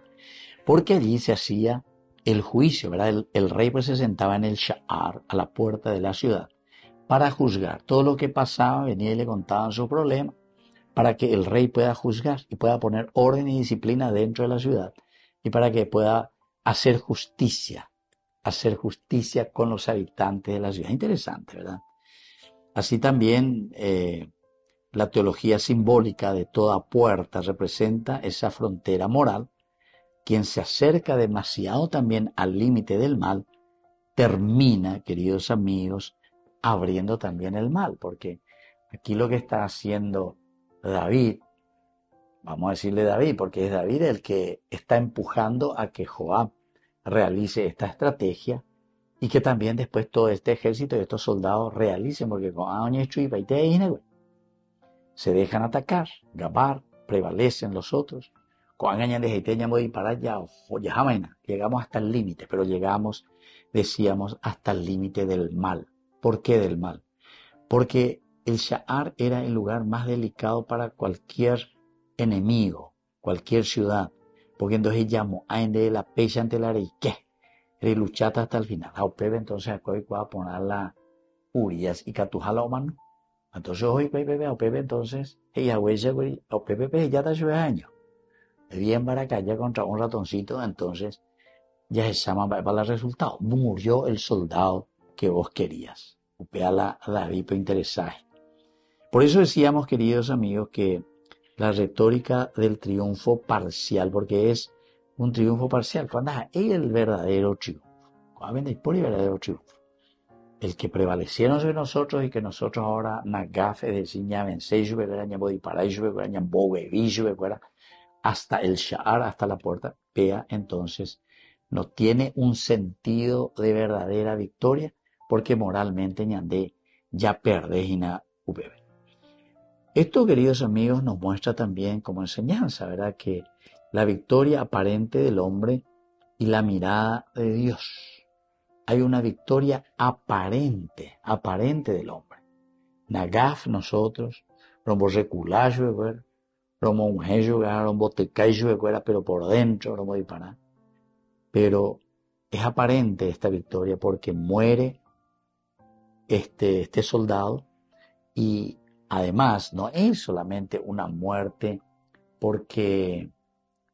Porque allí se hacía el juicio, ¿verdad? El rey pues se sentaba en el Sha'ar, a la puerta de la ciudad, para juzgar. Todo lo que pasaba, venía y le contaban su problema, para que el rey pueda juzgar y pueda poner orden y disciplina dentro de la ciudad, y para que pueda hacer justicia con los habitantes de la ciudad. Interesante, ¿verdad? Así también la teología simbólica de toda puerta representa esa frontera moral. Quien se acerca demasiado también al límite del mal, termina, queridos amigos, abriendo también el mal, porque aquí lo que está haciendo David, vamos a decirle David, porque es David el que está empujando a que Joab realice esta estrategia y que también después todo este ejército y estos soldados realicen, porque se dejan atacar, Gabar, prevalecen los otros. Llegamos hasta el límite, pero llegamos, decíamos, hasta el límite del mal. ¿Por qué del mal? Porque el Sha'ar era el lugar más delicado para cualquier enemigo, cualquier ciudad, porque entonces llamó a de la pecha ante la rey, ¿qué? Reluchata hasta el final. A Opebe entonces a poner la Urias y Catujala Omano. Entonces hoy a Opebe entonces, ella huella, Opebe ya está 9 años. Bien baracaya contra un ratoncito, entonces ya se llama para el resultado. Murió el soldado que vos querías. Upea la David por interesaje. Por eso decíamos, queridos amigos, que la retórica del triunfo parcial, porque es un triunfo parcial, cuando es el verdadero triunfo. Cuando es por el verdadero triunfo. El que prevalecieron sobre nosotros y que nosotros ahora, Nagaf, es decir, ya vencéis, hasta el Sha'ar, hasta la puerta, vea, entonces no tiene un sentido de verdadera victoria, porque moralmente ñandé ya perdés y na ubebe. Esto, queridos amigos, nos muestra también como enseñanza, ¿verdad? Que la victoria aparente del hombre y la mirada de Dios. Hay una victoria aparente del hombre. Nagaf nosotros, rombo reculayo, ¿verdad? Romo un hello, rombo tecayo, pero por dentro, rombo disparar. Pero es aparente esta victoria porque muere este soldado y además no es solamente una muerte porque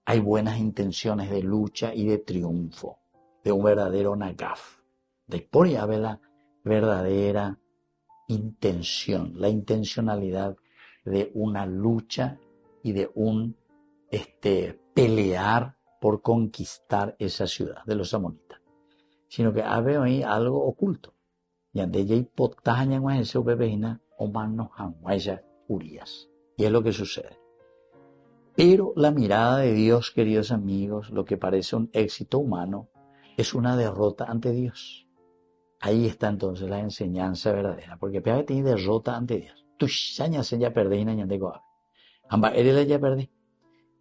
hay buenas intenciones de lucha y de triunfo, de un verdadero Nagaf. Después ya ve la verdadera intención, la intencionalidad de una lucha y de un pelear por conquistar esa ciudad de los amonitas, sino que había ahí algo oculto. Y ande ya hipotaña en ese bebena o manos a Urias. Y es lo que sucede. Pero la mirada de Dios, queridos amigos, lo que parece un éxito humano, es una derrota ante Dios. Ahí está entonces la enseñanza verdadera, porque pega tiene derrota ante Dios. Tu saña se ya perdí y de goa. Amba él ya perdí.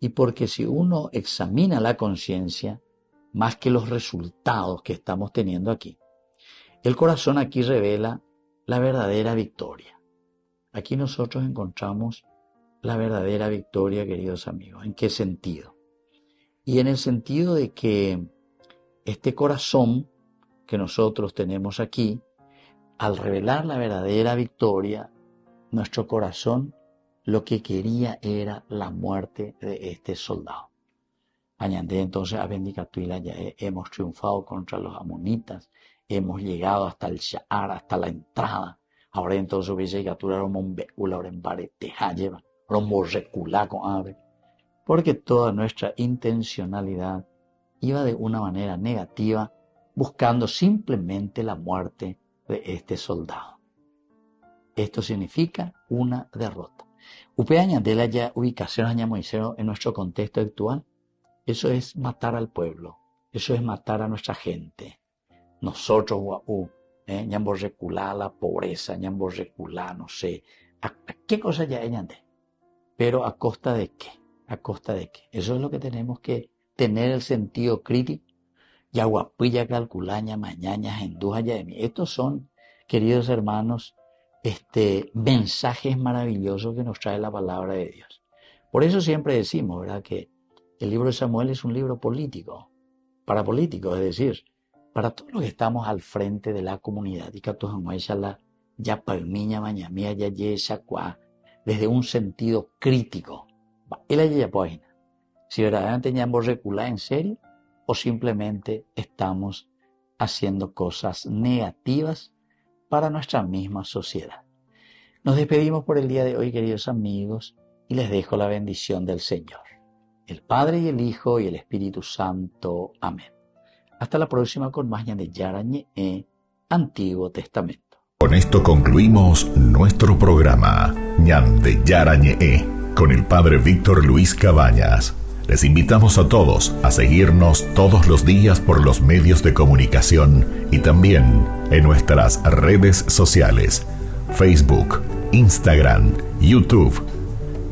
Y porque si uno examina la conciencia, más que los resultados que estamos teniendo aquí, el corazón aquí revela la verdadera victoria. Aquí nosotros encontramos la verdadera victoria, queridos amigos. ¿En qué sentido? Y en el sentido de que este corazón que nosotros tenemos aquí, al revelar la verdadera victoria, nuestro corazón lo que quería era la muerte de este soldado. Añandé entonces a Bendicatuila, ya hemos triunfado contra los amonitas, hemos llegado hasta el Sha'ar, hasta la entrada. Ahora entonces hubiese captura rombecula, ahora en bareteja lleva, romborrecula con ave. Porque toda nuestra intencionalidad iba de una manera negativa, buscando simplemente la muerte de este soldado. Esto significa una derrota. Upe añadela ya ubicación añamoiseo en nuestro contexto actual. Eso es matar al pueblo. Eso es matar a nuestra gente. Nosotros, ñamborreculá la pobreza, ñamborreculá, no sé. ¿A qué cosa ya añade? Pero ¿a costa de qué? ¿A costa de qué? Eso es lo que tenemos que tener el sentido crítico. Yaguapilla, calculaña, mañaña, enduja, ya de mí. Estos son, queridos hermanos, mensajes maravillosos que nos trae la palabra de Dios. Por eso siempre decimos, ¿verdad?, que el libro de Samuel es un libro político, para políticos, es decir, para todos los que estamos al frente de la comunidad. Y que todos ya palmiña, mañamía, ya desde un sentido crítico. Si verdaderamente teníamos reculado en serio o simplemente estamos haciendo cosas negativas para nuestra misma sociedad. Nos despedimos por el día de hoy, queridos amigos, y les dejo la bendición del Señor, el Padre y el Hijo y el Espíritu Santo. Amén. Hasta la próxima con más de Yarañe, Antiguo Testamento. Con esto concluimos nuestro programa Ñande Yarañe con el Padre Víctor Luis Cabañas. Les invitamos a todos a seguirnos todos los días por los medios de comunicación y también en nuestras redes sociales, Facebook, Instagram, YouTube.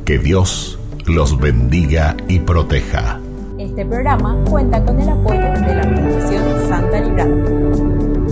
Que Dios los bendiga y proteja. Este programa cuenta con el apoyo de la Fundación Santa Librada.